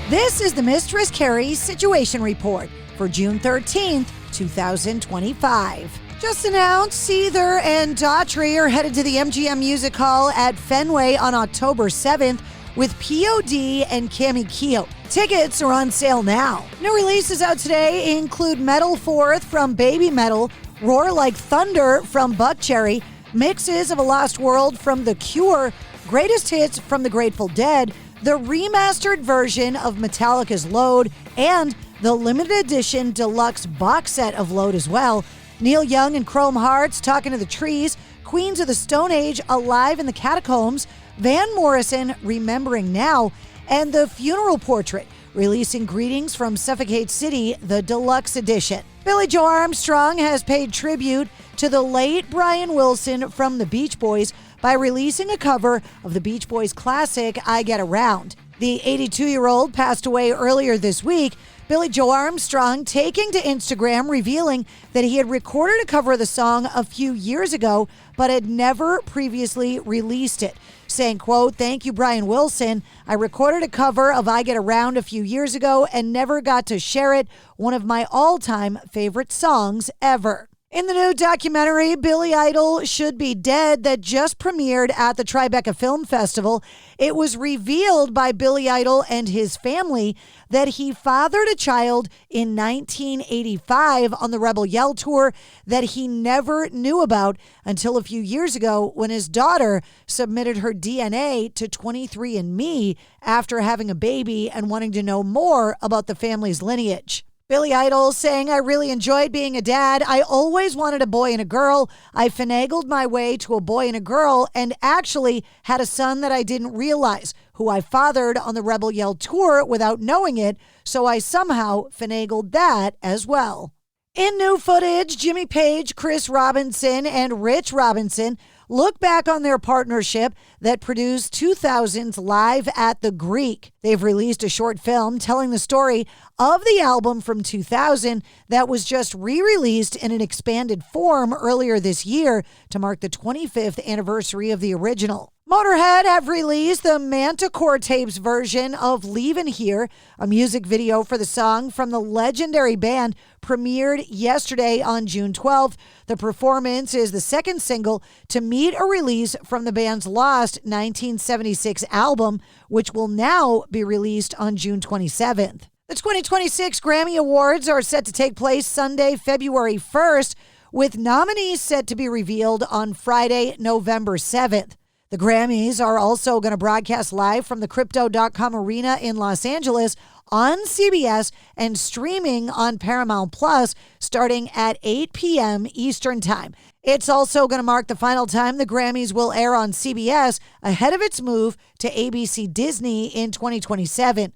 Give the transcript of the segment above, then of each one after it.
This is the Mistress Carrie Situation Report for June 13th, 2025. Just announced, Seether and Daughtry are headed to the MGM Music Hall at Fenway on October 7th with POD and Cammy Keo. Tickets are on sale now. New releases out today include Metal Forth from Baby Metal, Roar Like Thunder from Buckcherry, mixes of A Lost World from The Cure, greatest hits from The Grateful Dead, the remastered version of Metallica's Load, and the limited edition deluxe box set of Load as well. Neil Young and Chrome Hearts, Talking to the Trees, Queens of the Stone Age, Alive in the Catacombs, Van Morrison, Remembering Now, and The Funeral Portrait, releasing Greetings from Suffocate City, the deluxe edition. Billie Joe Armstrong has paid tribute to the late Brian Wilson from the Beach Boys by releasing a cover of the Beach Boys classic, I Get Around. The 82-year-old passed away earlier this week. Billie Joe Armstrong taking to Instagram, revealing that he had recorded a cover of the song a few years ago, but had never previously released it, saying, quote, "Thank you, Brian Wilson. I recorded a cover of I Get Around a few years ago and never got to share it. One of my all-time favorite songs ever." In the new documentary, Billy Idol Should Be Dead, that just premiered at the Tribeca Film Festival, it was revealed by Billy Idol and his family that he fathered a child in 1985 on the Rebel Yell tour that he never knew about until a few years ago when his daughter submitted her DNA to 23andMe after having a baby and wanting to know more about the family's lineage. Billy Idol saying, "I really enjoyed being a dad. I always wanted a boy and a girl. I finagled my way to a boy and a girl and actually had a son that I didn't realize, who I fathered on the Rebel Yell tour without knowing it, so I somehow finagled that as well." In new footage, Jimmy Page, Chris Robinson, and Rich Robinson look back on their partnership that produced 2000's Live at the Greek. They've released a short film telling the story of the album from 2000 that was just re-released in an expanded form earlier this year to mark the 25th anniversary of the original. Motorhead have released the Manticore Tapes version of Leavin' Here. A music video for the song from the legendary band premiered yesterday on June 12th. The performance is the second single to meet a release from the band's lost 1976 album, which will now be released on June 27th. The 2026 Grammy Awards are set to take place Sunday, February 1st, with nominees set to be revealed on Friday, November 7th. The Grammys are also going to broadcast live from the Crypto.com Arena in Los Angeles on CBS and streaming on Paramount Plus starting at 8 p.m. Eastern Time. It's also going to mark the final time the Grammys will air on CBS ahead of its move to ABC Disney in 2027.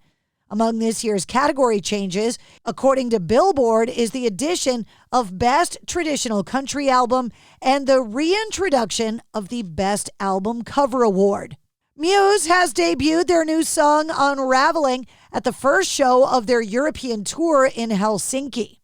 Among this year's category changes, according to Billboard, is the addition of Best Traditional Country Album and the reintroduction of the Best Album Cover Award. Muse has debuted their new song Unraveling at the first show of their European tour in Helsinki.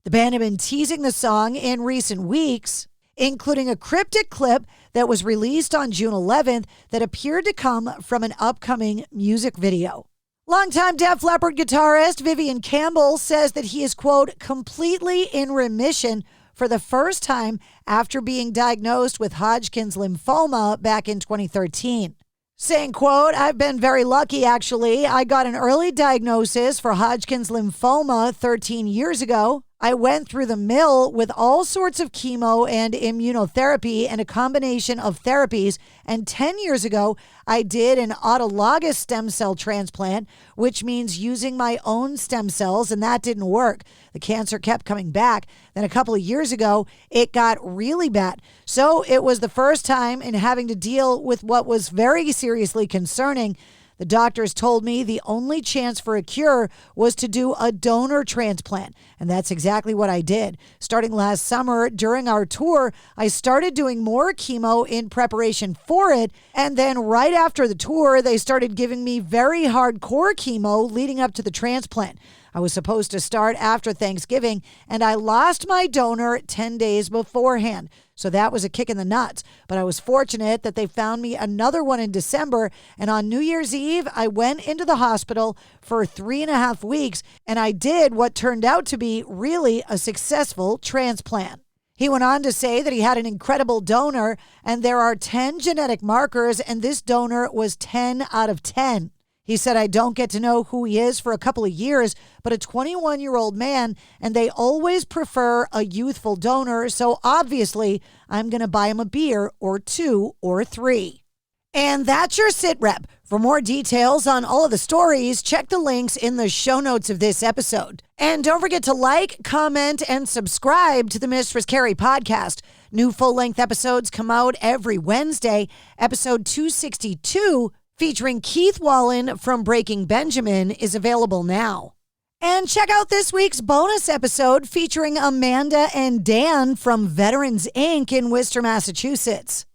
The band had been teasing the song in recent weeks, including a cryptic clip that was released on June 11th that appeared to come from an upcoming music video. Longtime Def Leppard guitarist Vivian Campbell says that he is, quote, completely in remission for the first time after being diagnosed with Hodgkin's lymphoma back in 2013. Saying, quote, "I've been very lucky, actually. I got an early diagnosis for Hodgkin's lymphoma 13 years ago. I went through the mill with all sorts of chemo and immunotherapy and a combination of therapies. And 10 years ago, I did an autologous stem cell transplant, which means using my own stem cells, and that didn't work. The cancer kept coming back. Then a couple of years ago, it got really bad. So it was the first time in having to deal with what was very seriously concerning. The doctors told me the only chance for a cure was to do a donor transplant. And that's exactly what I did. Starting last summer during our tour, I started doing more chemo in preparation for it. And then right after the tour, they started giving me very hardcore chemo leading up to the transplant. I was supposed to start after Thanksgiving, and I lost my donor 10 days beforehand. So that was a kick in the nuts. But I was fortunate that they found me another one in December. And on New Year's Eve, I went into the hospital for 3.5 weeks, and I did what turned out to be really a successful transplant. He went on to say that he had an incredible donor, and there are 10 genetic markers, and this donor was 10 out of 10. He said, I don't get to know who he is for a couple of years, but a 21-year-old man, and they always prefer a youthful donor, so obviously I'm going to buy him a beer or 2 or 3. And that's your sit rep. For more details on all of the stories, check the links in the show notes of this episode. And don't forget to like, comment, and subscribe to the Mistress Carrie Podcast. New full-length episodes come out every Wednesday. Episode 262, featuring Keith Wallen from Breaking Benjamin, is available now. And check out this week's bonus episode featuring Amanda and Dan from Veterans Inc. in Worcester, Massachusetts.